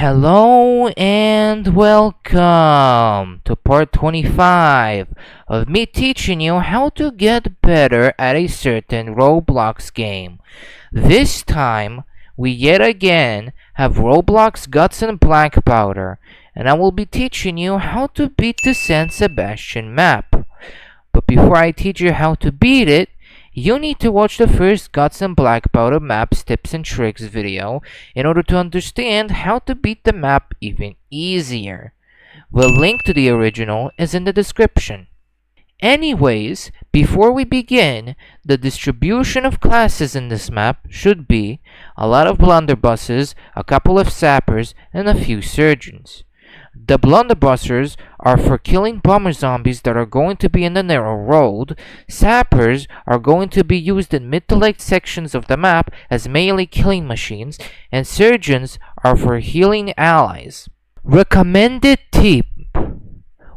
Hello and welcome to part 25 of me teaching you how to get better at a certain Roblox game. This time, we yet again have Roblox Guts and Black powder, and I will be teaching you how to beat the San Sebastian map. But before I teach you how to beat it, you need to watch the first Guts and Black powder maps tips and tricks video in order to understand how to beat the map even easier. The link to the original is in the description. Anyways, before we begin, the distribution of classes in this map should be a lot of blunderbusses, a couple of sappers, and a few surgeons. The blunderbussers are for killing bomber zombies that are going to be in the narrow road. Sappers are going to be used in mid to late sections of the map as melee killing machines, and surgeons are for healing allies. Recommended tip: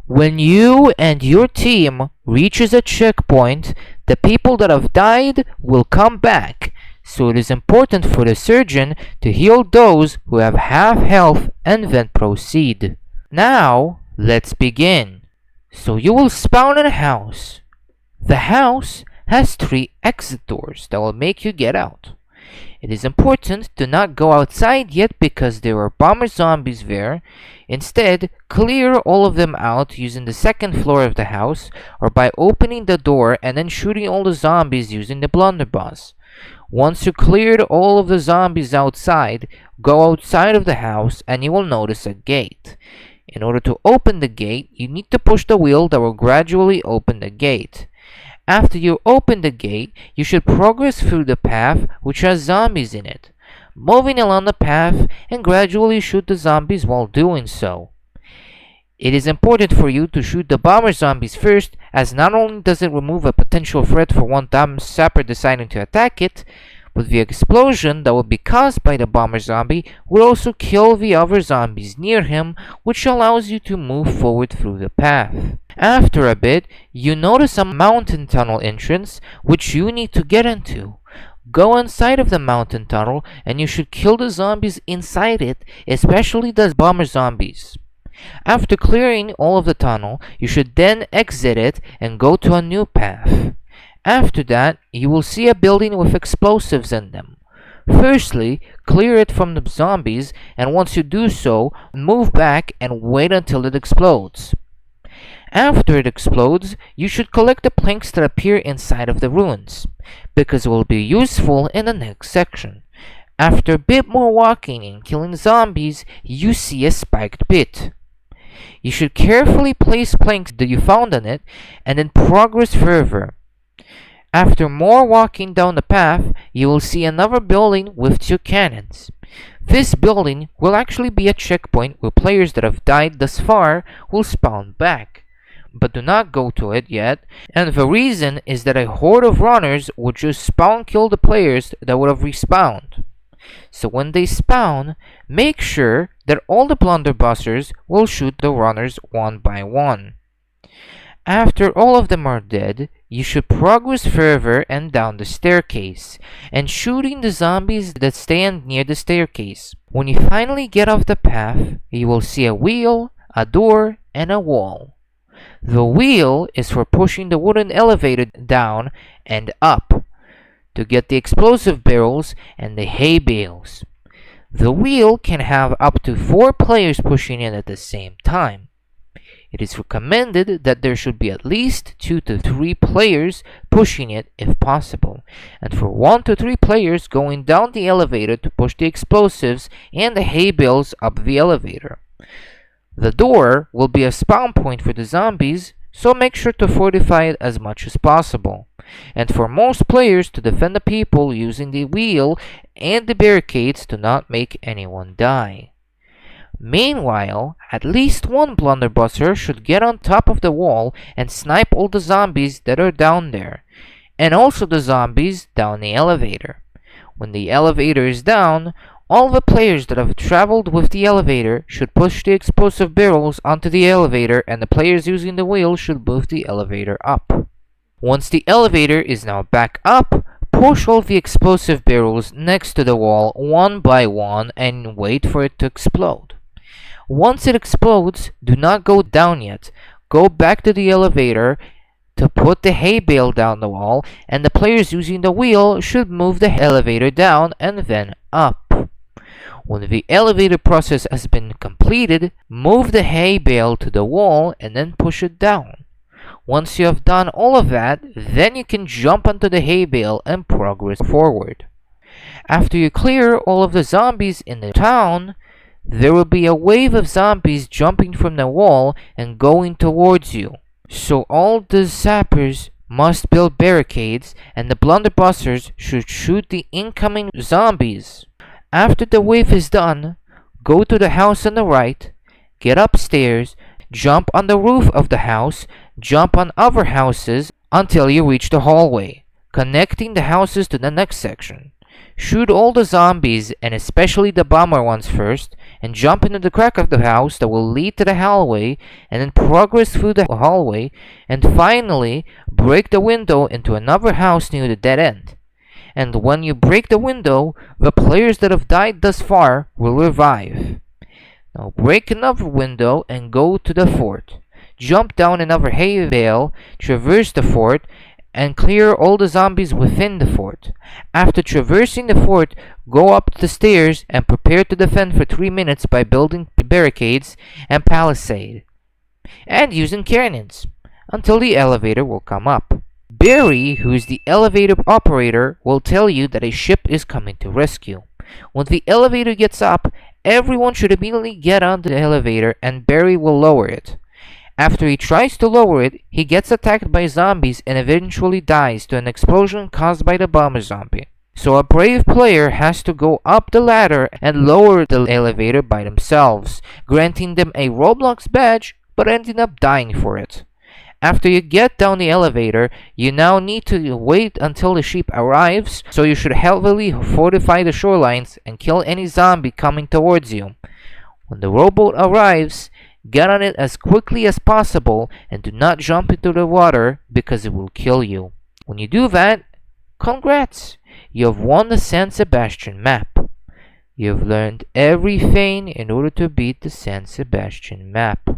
when you and your team reaches a checkpoint, the people that have died will come back. So it is important for the surgeon to heal those who have half health and then proceed. Now, let's begin. So you will spawn in a house. The house has 3 exit doors that will make you get out. It is important to not go outside yet because there are bomber zombies there. Instead, clear all of them out using the second floor of the house or by opening the door and then shooting all the zombies using the blunderbuss. Once you cleared all of the zombies outside, go outside of the house and you will notice a gate. In order to open the gate, you need to push the wheel that will gradually open the gate. After you open the gate, you should progress through the path which has zombies in it, moving along the path and gradually shoot the zombies while doing so. It is important for you to shoot the bomber zombies first, as not only does it remove a potential threat for one dumb sapper deciding to attack it, but the explosion that will be caused by the bomber zombie will also kill the other zombies near him, which allows you to move forward through the path. After a bit, you notice a mountain tunnel entrance which you need to get into. Go inside of the mountain tunnel and you should kill the zombies inside it, especially the bomber zombies. After clearing all of the tunnel, you should then exit it and go to a new path. After that, you will see a building with explosives in them. Firstly, clear it from the zombies, and once you do so, move back and wait until it explodes. After it explodes, you should collect the planks that appear inside of the ruins, because it will be useful in the next section. After a bit more walking and killing zombies, you see a spiked pit. You should carefully place planks that you found on it, and then progress further. After more walking down the path, you will see another building with 2 cannons. This building will actually be a checkpoint where players that have died thus far will spawn back. But do not go to it yet, and the reason is that a horde of runners would just spawn kill the players that would have respawned. So when they spawn, make sure that all the blunderbussers will shoot the runners one by one. After all of them are dead, you should progress further and down the staircase, and shooting the zombies that stand near the staircase. When you finally get off the path, you will see a wheel, a door, and a wall. The wheel is for pushing the wooden elevator down and up to get the explosive barrels and the hay bales. The wheel can have up to 4 players pushing it at the same time. It is recommended that there should be at least 2 to 3 players pushing it if possible, and for 1 to 3 players going down the elevator to push the explosives and the hay bales up the elevator. The door will be a spawn point for the zombies, so make sure to fortify it as much as possible, and for most players to defend the people using the wheel and the barricades to not make anyone die. Meanwhile, at least one blunderbusser should get on top of the wall and snipe all the zombies that are down there, and also the zombies down the elevator. When the elevator is down, all the players that have traveled with the elevator should push the explosive barrels onto the elevator, and the players using the wheel should move the elevator up. Once the elevator is now back up, push all the explosive barrels next to the wall one by one and wait for it to explode. Once it explodes, do not go down yet. Go back to the elevator to put the hay bale down the wall, and the players using the wheel should move the elevator down and then up. When the elevator process has been completed, move the hay bale to the wall and then push it down. Once you have done all of that, then you can jump onto the hay bale and progress forward. After you clear all of the zombies in the town, there will be a wave of zombies jumping from the wall and going towards you. So all the zappers must build barricades, and the blunderbusters should shoot the incoming zombies. After the wave is done, go to the house on the right, get upstairs, jump on the roof of the house, jump on other houses until you reach the hallway, connecting the houses to the next section. Shoot all the zombies, and especially the bomber ones first, and jump into the crack of the house that will lead to the hallway, and then progress through the hallway, and finally break the window into another house near the dead end. And when you break the window, the players that have died thus far will revive. Now break another window and go to the fort. Jump down another hay bale, traverse the fort, and clear all the zombies within the fort. After traversing the fort, go up the stairs and prepare to defend for 3 minutes by building barricades and palisade, and using cannons, until the elevator will come up. Barry, who is the elevator operator, will tell you that a ship is coming to rescue. When the elevator gets up, everyone should immediately get on the elevator and Barry will lower it. After he tries to lower it, he gets attacked by zombies and eventually dies to an explosion caused by the bomber zombie. So a brave player has to go up the ladder and lower the elevator by themselves, granting them a Roblox badge, but ending up dying for it. After you get down the elevator, you now need to wait until the ship arrives, so you should heavily fortify the shorelines and kill any zombie coming towards you. When the rowboat arrives, get on it as quickly as possible and do not jump into the water because it will kill you. When you do that, congrats! You have won the San Sebastian map. You have learned everything in order to beat the San Sebastian map.